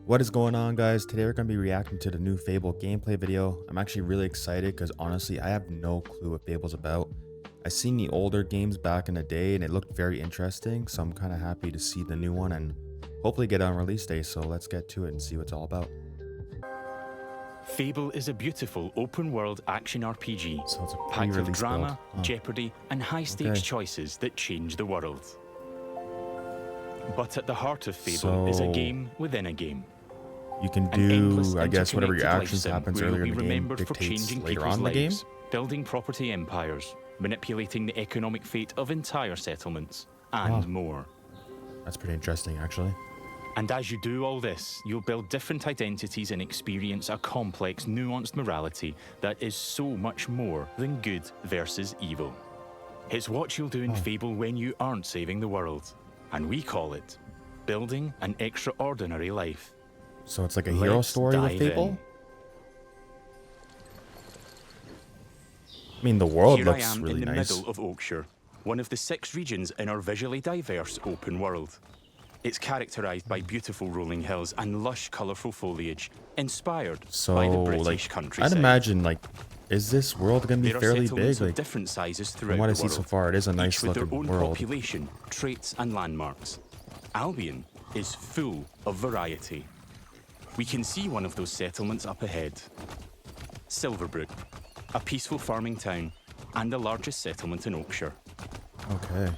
What is going on, guys? Today we're going to be reacting to the new Fable gameplay video. I'm actually really excited because honestly I have no clue what Fable's about. I seen the older games back in the day and it looked very interesting, so I'm kind of happy to see the new one and hopefully get it on release day. So let's get to it and see what it's all about. Fable is a beautiful open-world action RPG, So it's a packed with pre-release drama, build. jeopardy, and high-stakes Okay. choices that change the world. But at the heart of Fable is a So- game within a game. You can An endless, do, I guess, whatever your interconnected actions life sim happens where you'll earlier in be the game remembered for dictates changing later people's on in the game. lives, building property empires, manipulating the economic fate of entire settlements, and Wow. more. That's pretty interesting, actually. And as you do all this, you'll build different identities and experience a complex, nuanced morality that is so much more than good versus evil. It's what you'll do in Fable when you aren't saving the world. And we call it building an extraordinary life. So it's like a hero Let's story with dive Fable? in. I mean, the world Here I looks am really in the nice. middle of Oakshire, one of the 6 regions in our visually diverse open world. It's characterized by beautiful rolling hills and lush, colourful foliage, inspired So, by the British like, countryside. I'd imagine, like, is this world gonna be There are fairly settlements big? of Like, different sizes throughout from what I the see world, so far, it is a nice each with their looking own world. population, traits, and landmarks. Albion is full of variety. We can see one of those settlements up ahead. Silverbrook, a peaceful farming town, and the largest settlement in Oakshire. Okay.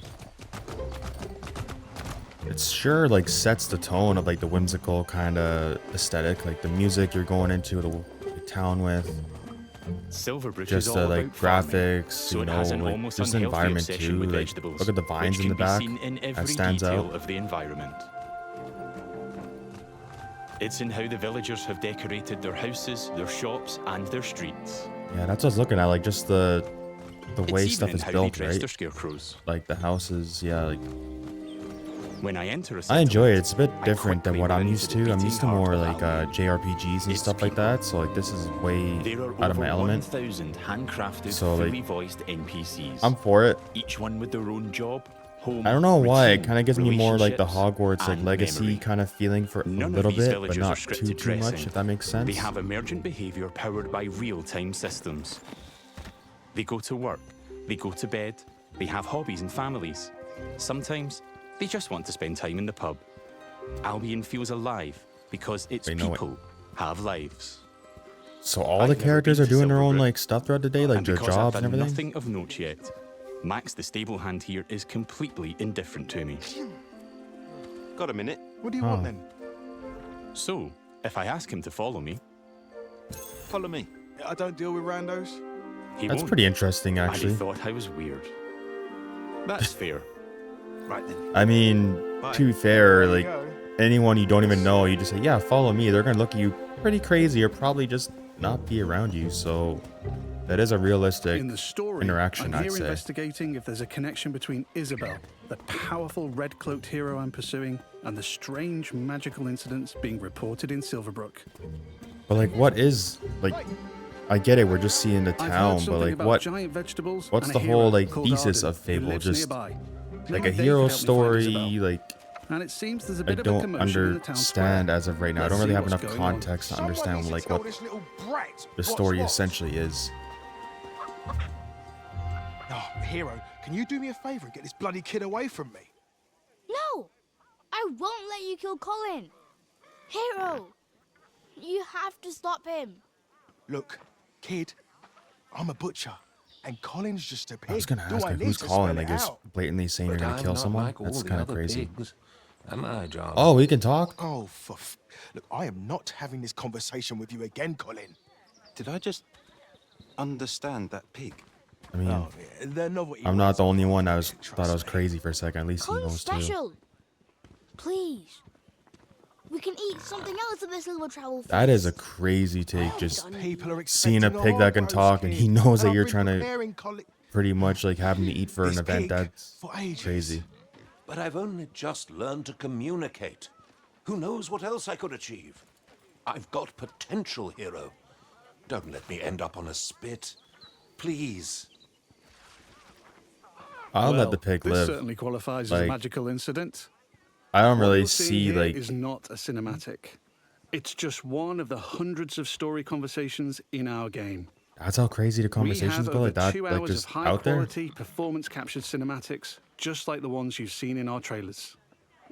It sure like sets the tone of like the whimsical kind of aesthetic, like the music you're going into the town with, Silverbrook just is all the about like farming, graphics, so you it know, has an like almost just the unhealthy environment obsession too. with Like, vegetables, look at the vines which in can the back. be seen in That every stands detail out. of the environment. It's in how the villagers have decorated their houses, their shops, and their streets. Yeah, that's what I was looking at. Like just the way It's stuff even is in how built, they dress right? their scarecrows. Like the houses, yeah. Like When I enter a I enjoy it. settlement, It's a bit I different than quickly what run I'm into used the to. I'm beating used to heart more of like Albion. JRPGs and It's stuff like people. that. So like this is way There are out of over my element. 1,000 handcrafted, So, like, fully voiced NPCs. I'm for it. Each one with their own job, home, I don't know why, it routine, kind of gives me more like the relationships, Hogwarts like and legacy memory. kind of feeling for a None little of these bit, villagers but are not scripted too much, dressing. if that makes sense. They have emergent behavior powered by real-time systems. They go to work, they go to bed, they have hobbies and families. Sometimes they just want to spend time in the pub. Albion feels alive because its Wait, no, wait. people have lives. So all I've the never characters been are to doing their own Silverbrook, like stuff throughout the day, like and their because jobs I've and done everything. nothing of note yet, Max the stable hand here is completely indifferent to me. Got a minute? What do you Oh. want then? So, if I ask him to follow me, Follow me. I don't deal with randos. he That's won't. pretty interesting, And he actually. thought I was weird. That's fair. Right then. I mean, Bye. to be fair, There you like go. anyone you don't even know, you just say, "Yeah, follow me." They're gonna look at you pretty crazy, or probably just not be around you. So that is a realistic In the story, interaction, I'm I'd here say. investigating if there's a connection between Isabel, the powerful red-cloaked hero I'm pursuing, and the strange magical incidents being reported in Silverbrook. But like, what is like? I get it. We're just seeing the I've heard town, but something like, about what? giant vegetables what's and the a whole hero like called thesis Arden of who Fable? lives Just nearby. like Maybe a they hero could help me find story, Isabel. like. And it seems there's a I bit of a don't commotion in the town square. understand as of right now. I Let's don't really see have what's enough going on. context to Someone understand needs to like tell what this little brat the what's story what. essentially is. Oh, hero, can you do me a favor and get this bloody kid away from me? No! I won't let you kill Colin! Hero! You have to stop him. Look, kid, I'm a butcher, and Colin's just a pig. I was gonna Do ask I like need who's to calling, spell like it just out? blatantly saying you're But gonna I'm kill not someone. like all That's the kind of other crazy. pigs, am I, John? Oh, we can talk. Oh, look, I am not having this conversation with you again, Colin. Did I just understand that pig? I mean, Oh, yeah, they're novelty I'm not words. the only one that was Trust thought I was me. crazy for a second. At least he Colin's knows too. special. Please. We can eat something else at this little travel That is a feast. crazy take. Just People are seeing a expecting pig that can roast, talk and he kid. knows that I've you're been trying to preparing Colin pretty much like have him to eat for an this event. pig That's for ages. crazy. But I've only just learned to communicate. Who knows what else I could achieve? I've got potential, hero. Don't let me end up on a spit. Please. I'll let Well, the pig this live. certainly qualifies as Like, a magical incident. I don't What really you're seeing see here like is not a cinematic. It's just one of the hundreds of story conversations in our game. That's how crazy the conversations we have go, over like that, 2 like hours just of out there. high-quality, performance-captured cinematics, just like the ones you've seen in our trailers.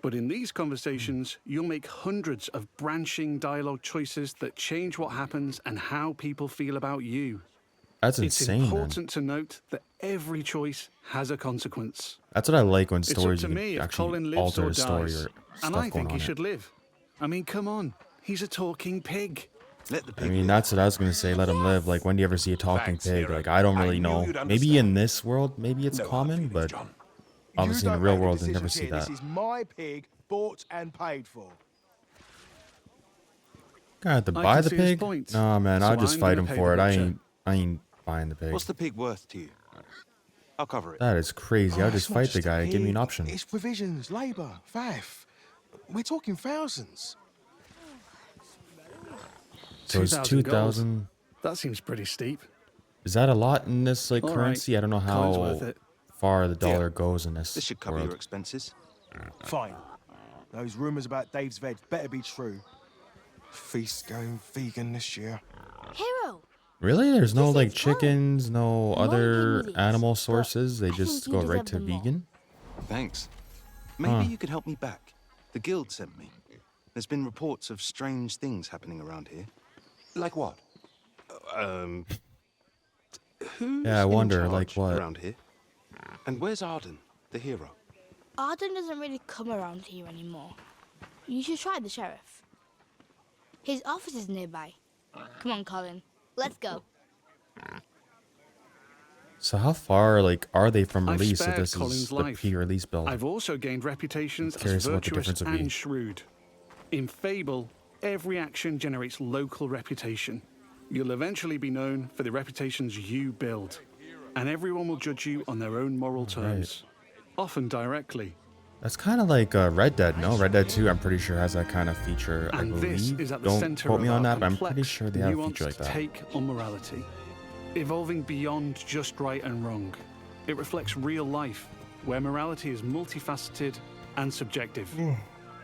But in these conversations, you'll make hundreds of branching dialogue choices that change what happens and how people feel about you. That's It's insane, man. important to note that every choice has a consequence. That's what I like when It's up stories to you me can if Colin actually lives alter or the story dies. or And stuff I going think he on. should live. I mean, come on. He's a talking pig. Let the I pig mean, live. that's what I was gonna say. Let him live. Like, when do you ever see a talking Thanks, pig? hero. Like, I don't I really knew know. you'd Maybe understand. in this world, maybe it's No hard common, feelings, but John. obviously in the You real don't make world, the you never decisions see here. that. This is my pig, bought and paid for. I have to I buy can the see his pig? point. No, man, So I'll just I'm fight gonna him pay for it. the I butcher. ain't buying the pig. What's the pig worth to you? I'll cover it. That is crazy. I'll Oh, just it's not fight the just a guy. Give me an pig. option. It's provisions, labour, faff. We're talking thousands. So it's 2,000 gold. 2,000. That seems pretty steep. Is that a lot in this like All right. currency? I don't know Colin's worth how it. far the dollar goes in This this should cover world. your expenses. Fine. Those rumours about Dave's veg better be true. Feast going vegan this year. Hero, Really? There's no This like is Colin. chickens, no I'm only other paying these, animal but sources. They I just think you go right deserve to them more. vegan. Thanks. Maybe Huh. you could help me back. The guild sent me. There's been reports of strange things happening around here. Like what? Who's Yeah, I in wonder, charge like what? around here? And where's Arden, the hero? Arden doesn't really come around here anymore. You should try the sheriff. His office is nearby. Come on, Colin. Let's go. So how far like are they from I've release if spared this Colin's is the life. pre-release build? I've also gained reputations as Curious what the virtuous difference would be. and shrewd. In Fable, every action generates local reputation. You'll eventually be known for the reputations you build, and everyone will judge you on their own moral terms, often directly. That's kind of like Red Dead, no? Red Dead 2, I'm pretty sure has that kind of feature, I And this believe. is at the Don't center quote of me on our that, but I'm pretty complex, sure they have a feature like nuanced that. take on morality, evolving beyond just right and wrong. It reflects real life, where morality is multifaceted and subjective.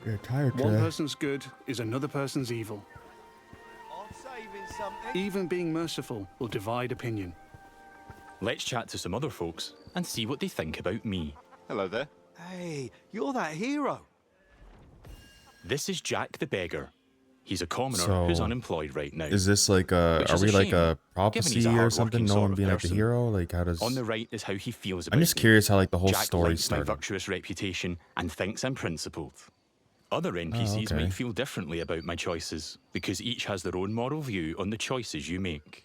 You're tired One today. person's good is another person's evil. Even being merciful will divide opinion. Let's chat to some other folks and see what they think about me. Hello there. Hey, you're that hero. This is Jack the Beggar. He's a commoner So, who's unemployed right now. Is this like a, Which are is a we like shame, a given prophecy he's a or hard-working something? No sort one of being like the person. hero? Like how does... On the right is how he feels about I'm just me. curious how like the whole Jack story likes my started. virtuous reputation and thinks I'm principled. Other NPCs okay. might feel differently about my choices because each has their own moral view on the choices you make.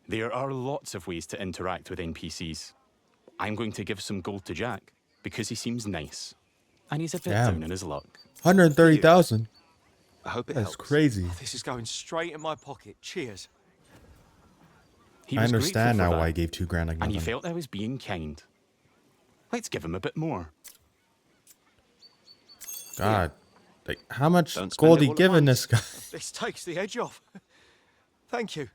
There are lots of ways to interact with NPCs. I'm going to give some gold to Jack because he seems nice and he's a bit Damn. down in his luck. 130,000. I hope it That's helps. crazy. This is going straight in my pocket. Cheers. He I was understand grateful now for why that, he gave 2 grand like and he nothing. felt I was being kind. Let's give him a bit more. God, like how much Don't spend gold it he all at giving once. this guy? This takes the edge off. Thank you.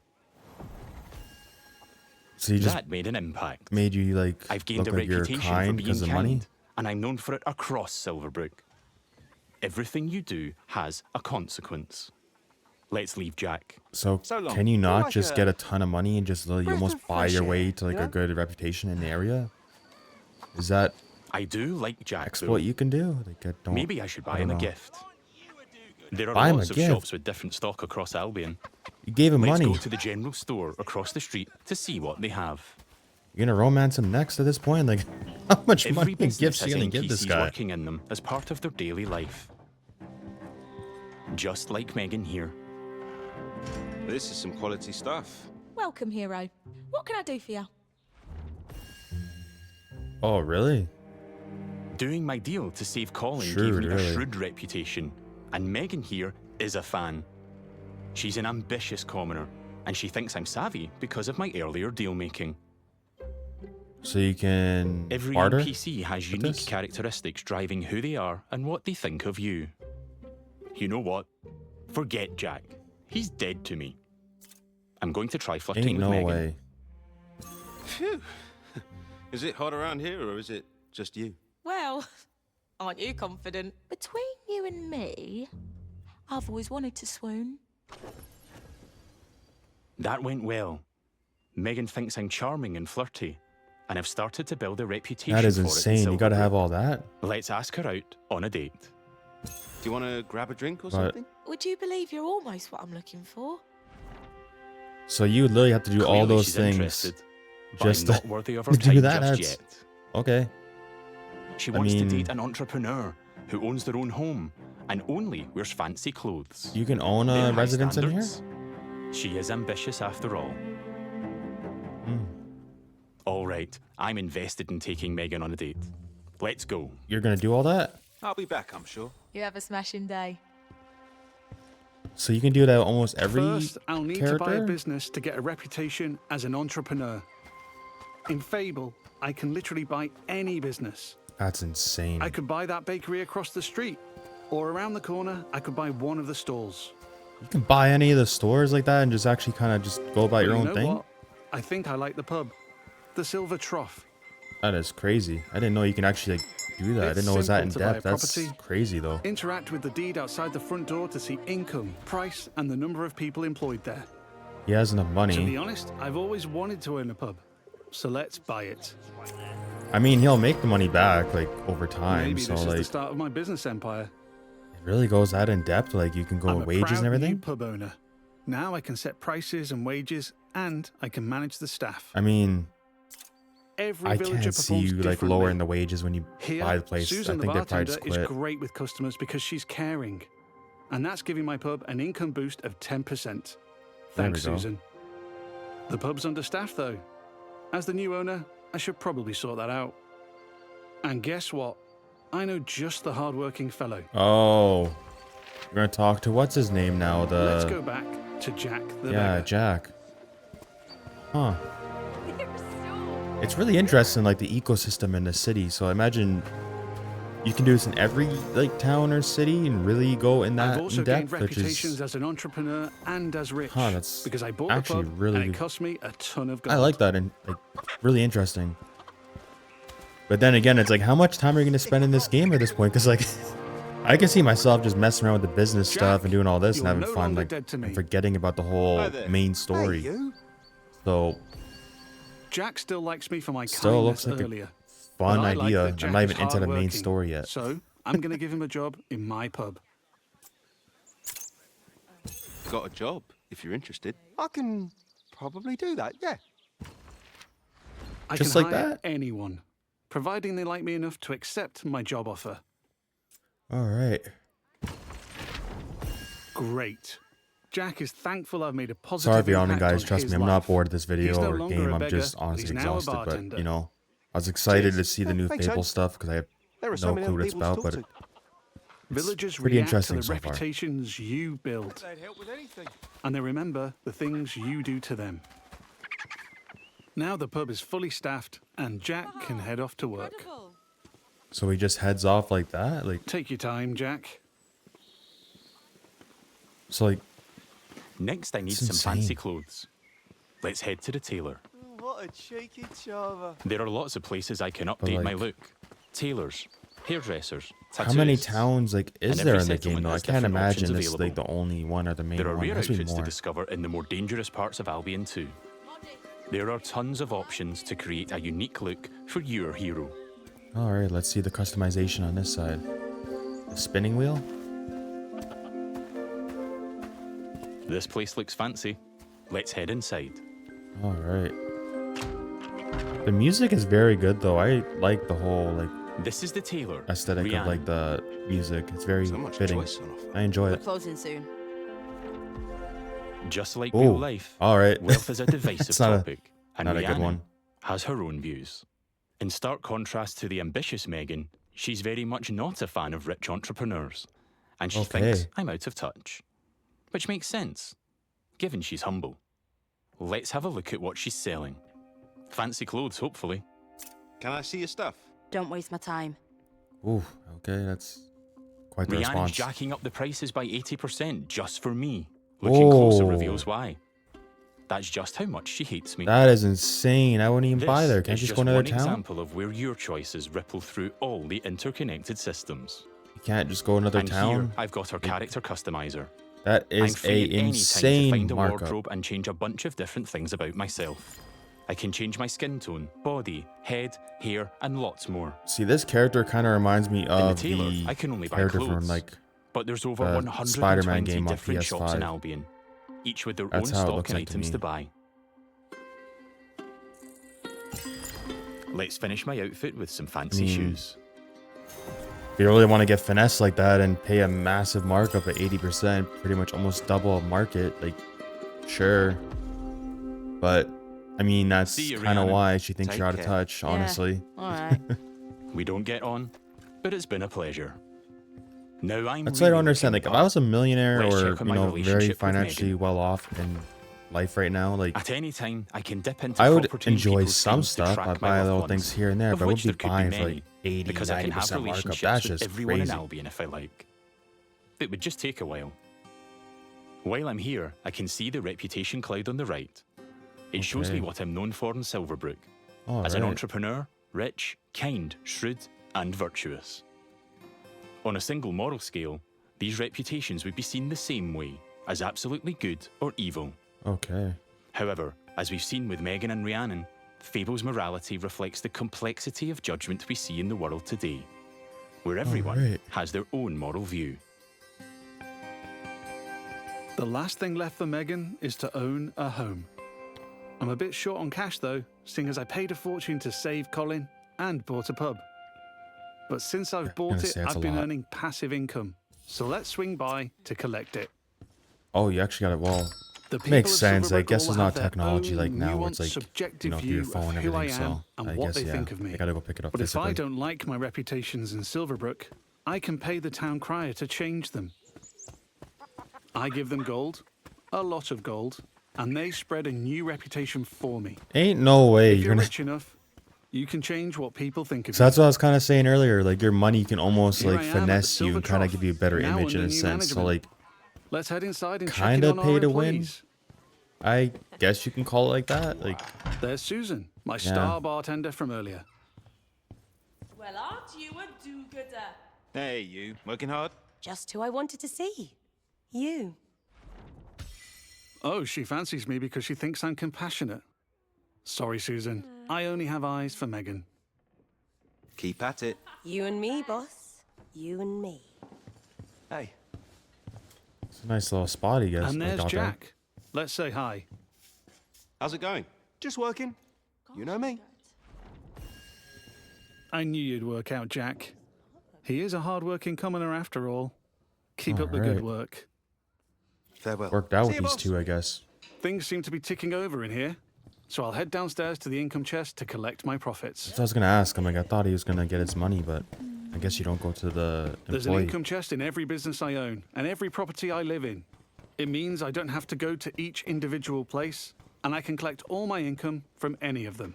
So he just That made an impact. made you like I've gained look a like you're reputation for kind being because of money? kind, and I'm known for it across Silverbrook. Everything you do has a consequence. Let's leave Jack. So, So long. can you You're not like just a get a ton of money and just breath almost of buy fresh your air, way to like you a know? good reputation in the area? Is that I do like Jack, exploit though. you can do? Like, I don't, Maybe I should buy don't him a know. gift. There are Buy him a lots of gift? shops with different stock across Albion. You gave him Let's money. go to the general store across the street to see what they have. You're gonna romance him next at this point? Like, how much Every money and business gifts has you gonna give this NPCs guy? working in them as part of their daily life. Just like Megan here. This is some quality stuff. Welcome, hero. What can I do for you? Oh, really? Doing my deal to save Colin gave Shrewd, me really. a shrewd reputation, and Megan here is a fan. She's an ambitious commoner, and she thinks I'm savvy because of my earlier deal making. So you can Every barter? NPC has with unique this? characteristics driving who they are and what they think of you. You know what? Forget Jack. He's dead to me. I'm going to try flirting Ain't with no Megan. way. Phew. Is it hot around here, or is it just you? Well, aren't you confident? Between you and me, I've always wanted to swoon. That went well. Megan thinks I'm charming and flirty, and I've started to build a reputation That is for it in insane. You gotta Silverbrook. have all that. Let's ask her out on a date. Do you want to grab a drink or But- something? Would you believe you're almost what I'm looking for? So you would literally have to do all Clearly those she's things interested, but just I'm to not worthy of her do time that. just That's yet. okay. She I wants mean- to date an entrepreneur who owns their own home and only wears fancy clothes. You can own They're a high residence in here. standards. She is ambitious after all. Hmm. All right, I'm invested in taking Megan on a date. Let's go. You're gonna do all that, I'll be back, I'm sure. You have a smashing day. so you can do that almost every First, I'll need to buy a character? business to get a reputation as an entrepreneur. In Fable, I can literally buy any business. That's insane. I could buy that bakery across the street, or around the corner, I could buy one of the stalls. You can buy any of the stores like that and just actually kind of just go about But your you own know thing. what? I think I like the pub, the Silver Trough. That is crazy. I didn't know you can actually like do that. I It's didn't know it was that in simple to buy depth. a That's property. crazy though. Interact with the deed outside the front door to see income, price, and the number of people employed there. He has enough To be money. honest, I've always wanted to own a pub, so let's buy it. I mean, he'll make the money back like over time. Maybe So this is the like, start of my business empire. it really goes that in depth. Like you can go I'm with a wages proud and new everything. pub owner. Now I can set prices and wages, and I can manage the staff. I mean, Every I villager can't see performs you like differently. lowering the wages when you Here, buy the place. Susan, I the think they probably bartender, just is quit. great with customers because she's caring, and that's giving my pub an income boost of 10%. There we Thanks, go. Susan. The pub's understaffed though. As the new owner, I should probably sort that out. And guess what? I know just the hard-working fellow. Oh, you're gonna talk to what's his name now? Let's go The back to Jack the yeah, beggar. Jack. Huh. It's really interesting, like the ecosystem in the city. So I imagine you can do this in every like town or city and really go in I've that also in gained depth, which reputations is as an entrepreneur and as rich Huh, that's because I bought actually the pub really and it good. cost me a ton of gold. I like that and like really interesting. But then again, it's like how much time are you gonna spend in this game at this point? Because like I can see myself just messing around with the business stuff and doing all this and you're having no fun, longer like dead to me. and forgetting about the whole Hi there. main Hey, story. you. So Jack still likes me for my still looks kindness like earlier. a fun But I like idea. that I'm Jack not is even into the main hardworking, story yet. So I'm going to give him a job in my pub. Got a job, if you're interested. I can probably do that, yeah. I Just can like hire that? anyone, providing they like me enough to accept my job offer. All right. Great. Jack is thankful I've made a positive Sorry if you're yawning, impact guys. on Trust his me, I'm not life. bored of this video He's no or longer game. a I'm beggar, just honestly he's now a exhausted. But bartender. you know, I was excited to Cheers. see the new Thanks, Fable Ed. stuff because I have There are no so many clue other what it's people to about. talk But to. Villagers pretty react to interesting the so far. reputations you build, They'd help with anything. and they remember the things you do to them. Now the pub is fully staffed, and Jack can head off to work. so he just heads off like that, like Take your time, Jack. so like Next, I need It's some fancy insane. clothes. Let's head to the tailor. What a cheeky charmer. There are lots of places I can update my like- look. Tailors, hairdressers, how many tattoos. towns like is And there every in the game settlement though? I has can't different options imagine this like available. the only one or the main There are one. rare There has to be outfits to more. discover in the more dangerous parts of Albion too. There are tons of options to create a unique look for your hero. All right, let's see the customization on this side. The spinning wheel. This place looks fancy. Let's head inside. All right. The music is very good though. I like the whole like This is the tailor. aesthetic of Rhiannon. like the music. It's very So much fitting. choice on offer. I enjoy We're it. closing soon. Just like Oh, real life, all right. wealth is a divisive It's not a- topic, and not a good Rhiannon one. has her own views. In stark contrast to the ambitious Megan, she's very much not a fan of rich entrepreneurs, and she thinks Okay. I'm out of touch. Which makes sense, given she's humble. Let's have a look at what she's selling. Fancy clothes, hopefully. Can I see your stuff? Don't waste my time. Ooh, okay, that's quite the Rhiannon's response. jacking up the prices by 80% just for me. Looking closer Whoa. reveals why. That's just how much she hates me. That is insane. I wouldn't even buy This there. Can't is you just go another one town? example of where your choices ripple through all the interconnected systems. You can't just go another And town. here, I've got her character customizer. That I'm is free a at any time to insane find a markup. wardrobe and change a bunch of different things about myself. I can change my skin tone, body, head, hair, and lots more. See, this character kind of reminds me In the of tailor, the I can only buy character clothes. from like But there's over the 120 Spider-Man game on different shops in PS5. Albion, each with their That's own how it stock looks and like to items me. to buy. Let's finish my outfit with some fancy shoes. If you really want to get finesse like that and pay a massive markup at 80%, pretty much almost double market, like, sure. But, I mean, that's See you, kind of Rihanna. why she thinks Take you're out of care. touch, honestly. All right. We don't get on, but it's been a pleasure. Now I'm That's what I don't really understand. Like, looking if I was a up. millionaire Let's or, check on you my know, very relationship with financially Megan. well off in life right now, like, At any time, I can dip into I would property and enjoy people's some things to stuff. track I'd my buy loved little ones, things here and there, of but I which wouldn't there be could be buying for many, like 80, because I can have 90% markup. relationships That's with just everyone in crazy. Albion if I like. It would just take a while. While I'm here, I can see the reputation cloud on the right. It shows me Okay. what I'm known for in Silverbrook. All As an right. entrepreneur, rich, kind, shrewd, and virtuous. On a single moral scale, these reputations would be seen the same way, as absolutely good or evil. Okay. However, as we've seen with Megan and Rhiannon, Fable's morality reflects the complexity of judgment we see in the world today, where everyone Alright. has their own moral view. The last thing left for Megan is to own a home. I'm a bit short on cash though, seeing as I paid a fortune to save Colin and bought a pub. But since I've bought gonna it, say that's I've a been lot. earning passive income. So let's swing by to collect it. Oh, you actually got it. Well, The people makes of sense. I Silverbrook guess all there's have not their technology own like now where it's nuanced, like, subjective you know, through your view phone and of who I everything. am So and I what guess, they yeah, think of me. I gotta go pick it up But if physically. I don't like my reputations in Silverbrook, I can pay the town crier to change them. I give them gold, a lot of gold, and they spread a new reputation for me. Ain't no way If you're you're gonna. rich enough, you can change what people think of So you. that's what I was kind of saying earlier. Like your money can almost Here like I am at the finesse you and Silver kind of Trough, give you a better now image in under a new sense. So management. like, Let's head inside and check kinda in on pay our to win? employees. I guess you can call it like that. Like, There's Susan, my Yeah. star bartender from earlier. Well, aren't you a do-gooder? Hey, you. Working hard? Just who I wanted to see. You. Oh, she fancies me because she thinks I'm compassionate. Sorry, Susan. I only have eyes for Megan. Keep at it. You and me, boss. You and me. Hey. it's a nice little spot, I guess. And like, there's out there. Jack. Let's say hi. How's it going? Just working. You know me. I knew you'd work out, Jack. He is a hard-working commoner after all. Keep up the Alright. good work. Farewell. Worked out See with you, these boss. two, I guess. Things seem to be ticking over in here, so I'll head downstairs to the income chest to collect my profits. That's what I was gonna ask. I'm like, I thought he was gonna get his money, but I guess you don't go to the There's an employee. income chest in every business I own and every property I live in. It means I don't have to go to each individual place, and I can collect all my income from any of them.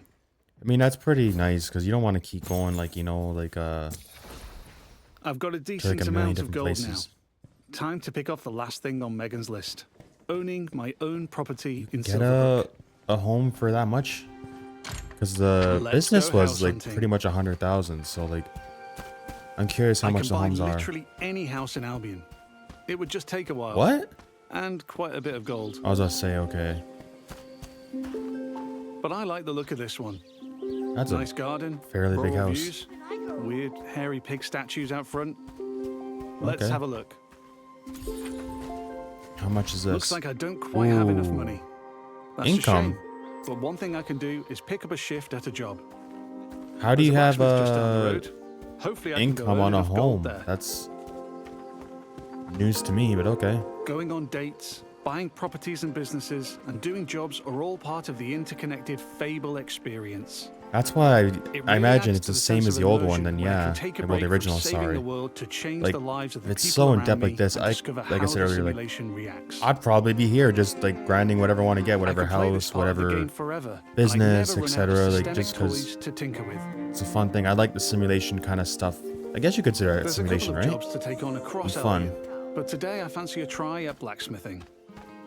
I mean, that's pretty nice because you don't want to keep going like, you know, like I've got a to decent like a million amount of different gold places. now. Time to pick off the last thing on Megan's list. Owning my own property in Get Silverbrook. a home for that much? Because the Let's business go was house like hunting. pretty much 100,000. So like, I'm curious how I much can the buy homes are. literally any house in Albion. It would just take a while. What? And quite a bit of gold. I was gonna say, okay, But I like the look of this one. that's Nice a garden. fairly big rural house. Views, weird hairy pig statues out front. Let's Okay. have a look. How much is this? Looks like I don't quite have enough Ooh. money. That's Income. A shame. But one thing I can do is pick up a shift at a job. How do There's you a have blacksmith just down the road. Hopefully I can go income earn on a enough gold home? there. That's news to me, but okay. Going on dates, buying properties and businesses, and doing jobs are all part of the interconnected Fable experience. That's why It I really imagine adds it's to the same sense as of the old immersion one. Then where I yeah, can take a well break the from original. saving Sorry. the world to change Like, the lives of the if it's people so in around depth like me this, and I discover like I how said the earlier, like simulation reacts. I'd probably be here just like grinding whatever I want to get, whatever I could play this house, part of the whatever game forever, and I'd business, never run out of etc. Like systemic just because toys to tinker with. it's a fun thing. I like the simulation kind of stuff. I guess you could consider it There's a simulation, couple of right? jobs to take on across And fun. Albion, but today I fancy a try at blacksmithing.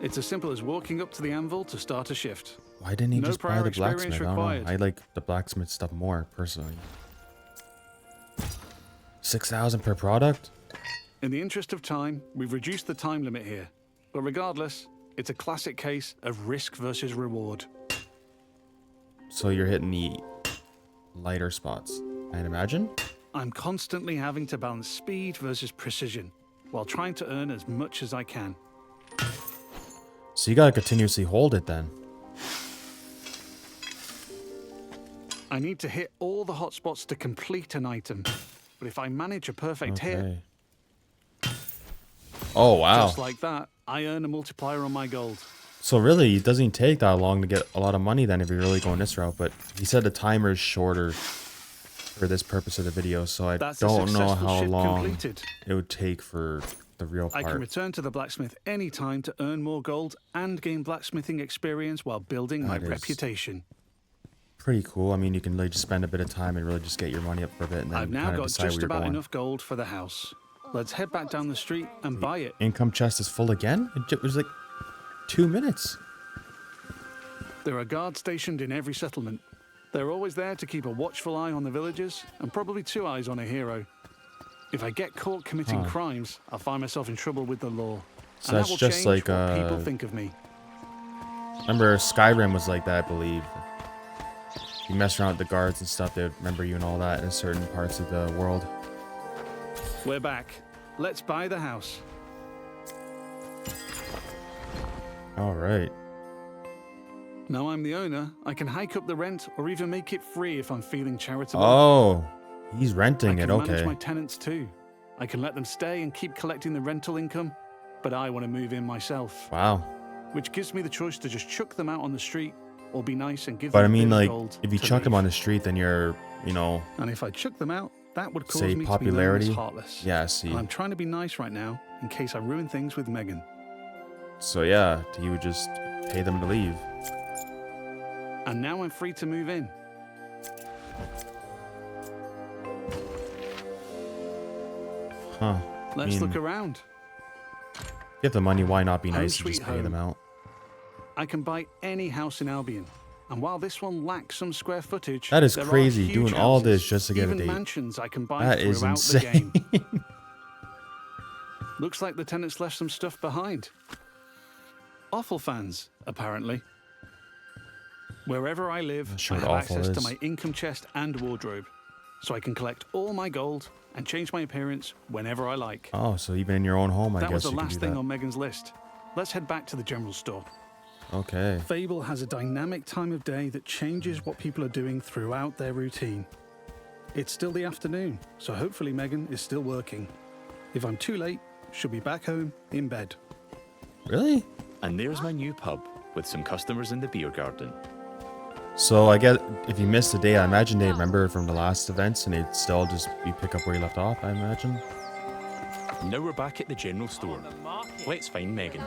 It's as simple as walking up to the anvil to start a shift. Why didn't he No just buy prior the experience blacksmith? I don't know. required. I like the blacksmith stuff more personally. 6,000 per product? In the interest of time, we've reduced the time limit here. But regardless, it's a classic case of risk versus reward. So you're hitting the lighter spots, I'd imagine? I'm constantly having to balance speed versus precision, while trying to earn as much as I can. So you gotta continuously hold it then. I need to hit all the hotspots to complete an item. But if I manage a perfect hit, oh wow. just like that, I earn a multiplier on my gold. So really, it doesn't take that long to get a lot of money then if you're really going this route. But he said the timer is shorter for this purpose of the video, so I That's a don't know successful how ship long completed. it would take for the real I can part. return to the blacksmith anytime to earn more gold and gain blacksmithing experience while building my That is reputation. Pretty cool. I mean, you can really just spend a bit of time and really just get your money up for a bit, and then I've now kind of got decide just where you're about going. enough gold for the house. Let's head back down the street and buy it. Income chest is full again? It was like 2 minutes. There are guards stationed in every settlement. They're always there to keep a watchful eye on the villagers, and probably 2 eyes on a hero. If I get caught committing crimes, I'll find myself in trouble with the law. So and that's that will just change like what people think of me. Remember Skyrim was like that, I believe. You mess around with the guards and stuff, they would remember you and all that in certain parts of the world. We're back. Let's buy the house. All right. Now I'm the owner, I can hike up the rent or even make it free if I'm feeling charitable. Oh, he's I renting it. can manage Okay. my tenants too. I can let them stay and keep collecting the rental income, but I want to move in myself. Wow. Which gives me the choice to just chuck them out on the street or be nice and give But I them a mean, bit of like, gold if you to chuck them leave. on the street, then you're, you know, And if I chuck them out, that would cause say me popularity. to be known as heartless. Yeah, see. And I'm trying to be nice right now in case I ruin things with Megan. So yeah, he would just pay them to leave. And now I'm free to move in. Huh. Let's I mean, look around. if you have the money, why not be Home nice and sweet just pay them home. out? I can buy any house in Albion. And while this one lacks some square footage, That is there are crazy, huge doing all this houses, just to get a even date. mansions I can buy That is throughout insane. the game. Looks like the tenants left some stuff behind. Awful fans, apparently. Wherever I live, Not sure I have what awful access to is. my income chest and wardrobe, so I can collect all my gold and change my appearance whenever I like. Oh, so even in your own home, I That was guess the you can last do thing that. on Megan's list. Let's head back to the general store. Okay. Fable has a dynamic time of day that changes what people are doing throughout their routine. It's still the afternoon, so hopefully Megan is still working. If I'm too late, she'll be back home in bed. Really? And there's my new pub with some customers in the beer garden. So I guess if you missed the day, I imagine they remember from the last events and they'd still just be pick up where you left off, I imagine. Now we're back at the general store. Let's find Megan.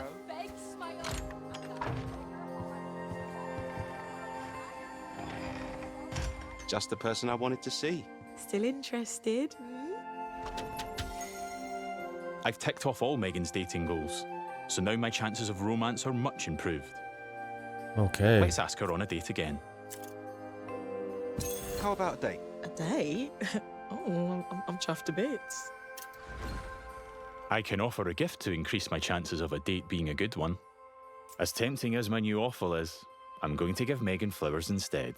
Just the person I wanted to see. Still interested? I've ticked off all Megan's dating goals, so now my chances of romance are much improved. Okay. Let's ask her on a date again. How about a date? A date? Oh, I'm chuffed to bits. I can offer a gift to increase my chances of a date being a good one. As tempting as my new offer is, I'm going to give Megan flowers instead.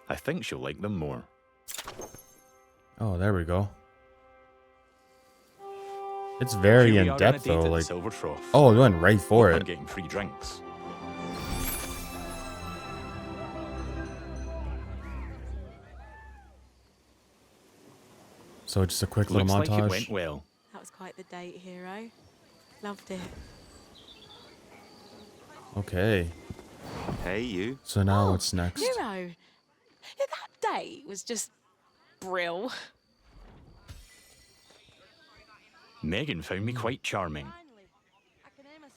I think she'll like them more. Oh, there we go. It's very Here we in are on a depth date though. at the Like, Silver Trough. oh, you went right for I'm it. getting free drinks. So just a quick little Looks montage. like it went well. That was quite the date, hero. Loved it. Okay. Hey, you. So now what's next? Hero! Yeah, that date was just brill. Megan found me quite charming.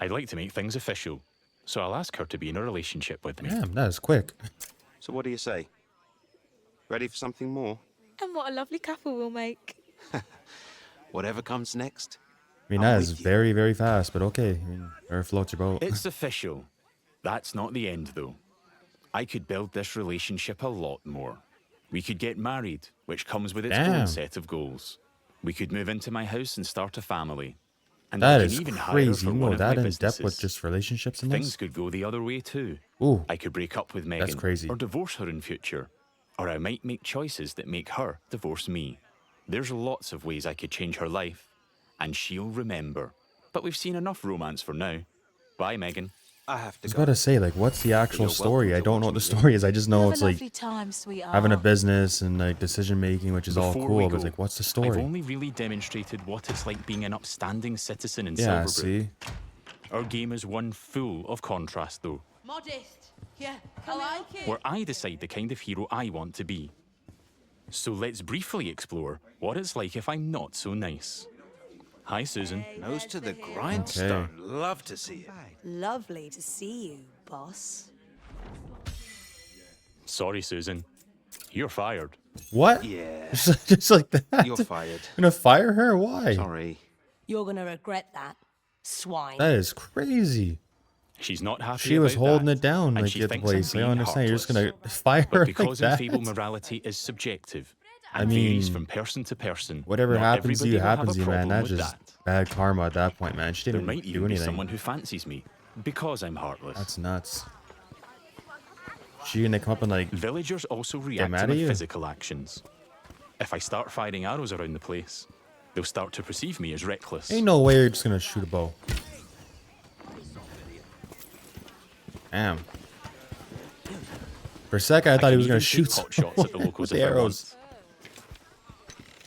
I'd like to make things official, so I'll ask her to be in a relationship with me. Damn, that is quick. So what do you say? Ready for something more? And what a lovely couple we'll make. Whatever comes next. I mean, I'm that is with you. very, very fast, but okay. I mean, whatever floats your boat. It's official. That's not the end, though. I could build this relationship a lot more. We could get married, which comes with its Damn. own set of goals. We could move into my house and start a family. And That I is can even hire her crazy. for You one know of that my in depth with businesses. just relationships in Things this? could go the other way too. Ooh, I could break up with Megan, crazy. or divorce her in future, or I might make choices that make her divorce me. There's lots of ways I could change her life, and she'll remember. But we've seen enough romance for now. Bye, Megan. I have I to was go. about to say, like, what's the actual You're story? welcome I to don't know watch what the me story is. I just know Have it's a like lovely time, sweetheart. having a business and like decision making, which is all Before cool. we But it's go, like, what's the I've story? only really demonstrated what it's like being an upstanding citizen in Yeah, Silverbrook. see, Our game is one full of contrast, though, Modest. Yeah, I like it. where I decide the kind of hero I want to be. So let's briefly explore what it's like if I'm not so nice. Hi, Susan. Nose to the grindstone. Love to see it. Lovely to see you, boss. Sorry, Susan. You're fired. what? Yeah, Just like that. you're fired. Gonna fire her? Why? Sorry. You're gonna regret that, swine. That is crazy. She's not happy She was about holding that, it down and like she at the thinks I'm place. I don't being understand. You're just heartless. gonna fire But her because like in that. Fable, morality is subjective and I mean, varies from person to person. Whatever Not happens to you everybody will have happens a to you, man. problem That's with just that. bad karma at that point, man. She There didn't might do even be anything. someone who fancies me because I'm heartless. That's nuts. She gonna come up and like, Villagers also react mad to at my you? physical actions. If I start firing arrows around the place, they'll start to perceive me as reckless. ain't no way you're just gonna shoot a bow. Damn. For a second, I thought he can was gonna even shoot take pot shots at the locals with if the I want. arrows.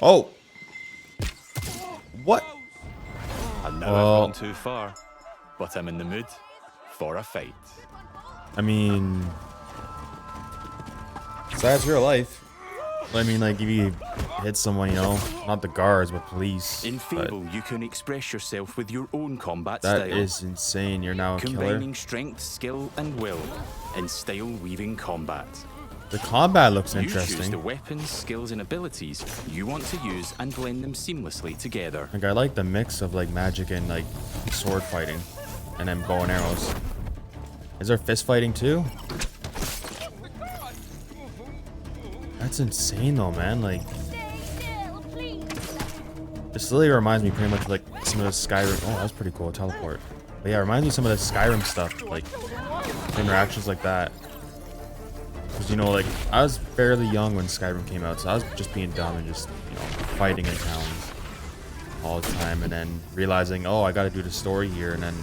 Oh. What? And now Well- I've gone too far, but I'm in the mood for a fight. I mean, so that's real life. I mean, like, if you hit someone, you know, not the guards, but police. In but Fable, you can express yourself with your own combat that style. is insane. You're now a killer. Combining strength, skill, and will in style-weaving combat. The combat looks You choose the interesting. weapons, skills, and abilities you want to use and blend them seamlessly together. Like, I like the mix of like magic and like sword fighting, and then bow and arrows. Is there fist fighting too? That's insane though, man. Like, this literally reminds me pretty much of like some of the Skyrim. Oh, that's pretty cool. Teleport. But yeah, it reminds me of some of the Skyrim stuff, like interactions like that. Because, you know, like, I was fairly young when Skyrim came out, so I was just being dumb and just, you know, fighting in towns all the time, and then realizing, oh, I gotta do the story here, and then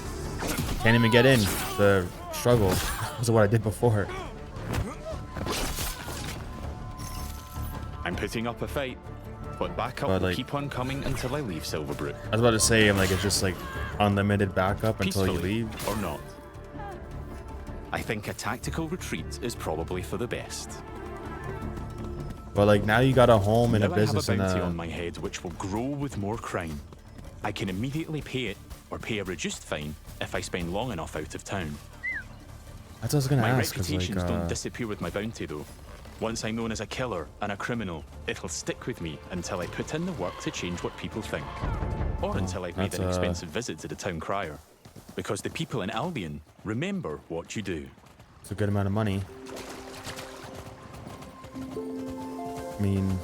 can't even get in the struggle because of what I did before. I'm putting up a fight, but backup But, will like- keep on coming until I leave Silverbrook. I was about to say, I'm like, it's just like unlimited backup until you Peacefully leave. or not. I think a tactical retreat is probably for the best. But like, now you got a home and Now a I have business a and bounty a... on my head which will grow with more crime. I can immediately pay it or pay a reduced fine if I spend long enough out of town. That's what I was gonna My ask, 'cause, reputations like, don't disappear with my bounty though. Once I'm known as a killer and a criminal, it'll stick with me until I put in the work to change what people think. Or until I've made that's an expensive visit to the town crier. Because the people in Albion remember what you do. it's a good amount of money. I mean,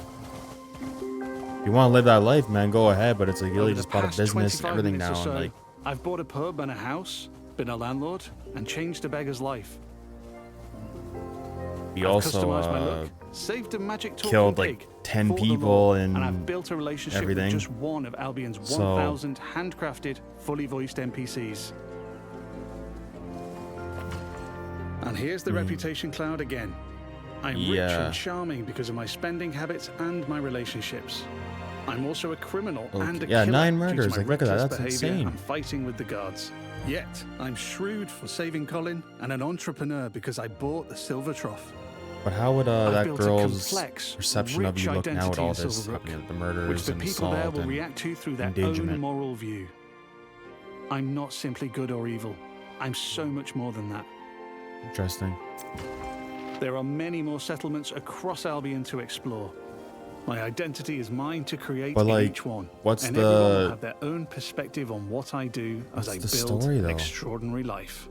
if you want to live that life, man, go ahead. But it's like, you really Over the just bought a past business, 25 everything minutes now, or so, and like, I've bought a pub and a house, been a landlord, and changed a beggar's life. he I've also customized my look, saved a magic talking killed like pig, 10 fought the people law, and I've built a relationship everything. with just one of Albion's So- 1,000 handcrafted, fully voiced NPCs. And here's the reputation cloud again. I'm rich Yeah. and charming because of my spending habits and my relationships. I'm also a criminal and a yeah, killer 9 due to murders, my like, look at that, reckless that's behavior insane. and fighting with the guards. Yet, I'm shrewd for saving Colin and an entrepreneur because I bought the Silver Trough. But how would I've that built a girl's complex, perception of rich you look now with identity all in this Silverbrook, happening, the which murders the and people there assault will and react to through their own endangerment? moral view. I'm not simply good or evil. I'm so much more than that. Interesting. There are many more settlements across Albion to explore. My identity is mine to create But, in like, each one. what's and everyone will the- have their own perspective on what I do as What's I the build story, an though? extraordinary life.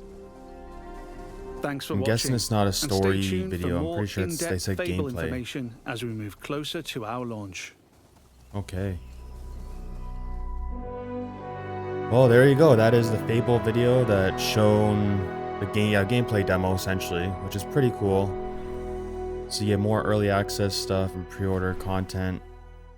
Thanks for I'm watching. guessing it's not a and stay story tuned for video. I'm more pretty sure they in-depth said Fable gameplay. information as we move closer to our launch. Okay. Well, there you go. That is the Fable video that's shown the gameplay demo essentially, which is pretty cool. So you get more early access stuff and pre-order content.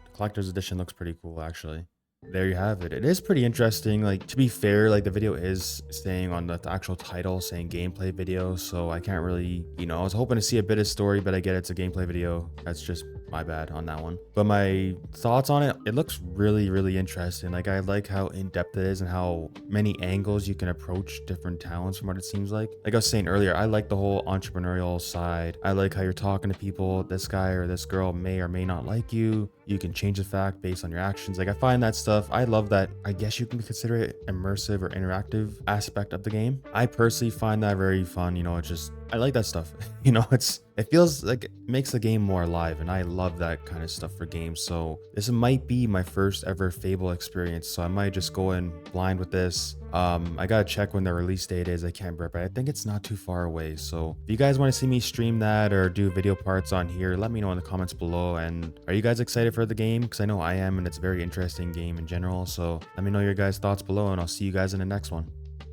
The collector's edition looks pretty cool, actually. There you have it. It is pretty interesting. Like, to be fair, like the video is staying on the actual title saying gameplay video, so I can't really, you know, I was hoping to see a bit of story, but I get it's a gameplay video. That's just my bad on that one. But my thoughts on it, it looks really, really interesting. Like, I like how in-depth it is and how many angles you can approach different towns from what it seems like. Like I was saying earlier, I like the whole entrepreneurial side. I like how you're talking to people. This guy or this girl may or may not like you. You can change the fact based on your actions. Like, I find that stuff, I love that. I guess you can consider it immersive or interactive aspect of the game. I personally find that very fun. You know, it's just, I like that stuff. You know, it feels like it makes the game more alive, and I love that kind of stuff for games. So this might be my first ever Fable experience, so I might just go in blind with this. I gotta check when the release date is. I can't remember, but I think it's not too far away. So if you guys want to see me stream that or do video parts on here, let me know in the comments below. And are you guys excited for the game? Because I know I am, and it's a very interesting game in general. So let me know your guys' thoughts below, and I'll see you guys in the next one.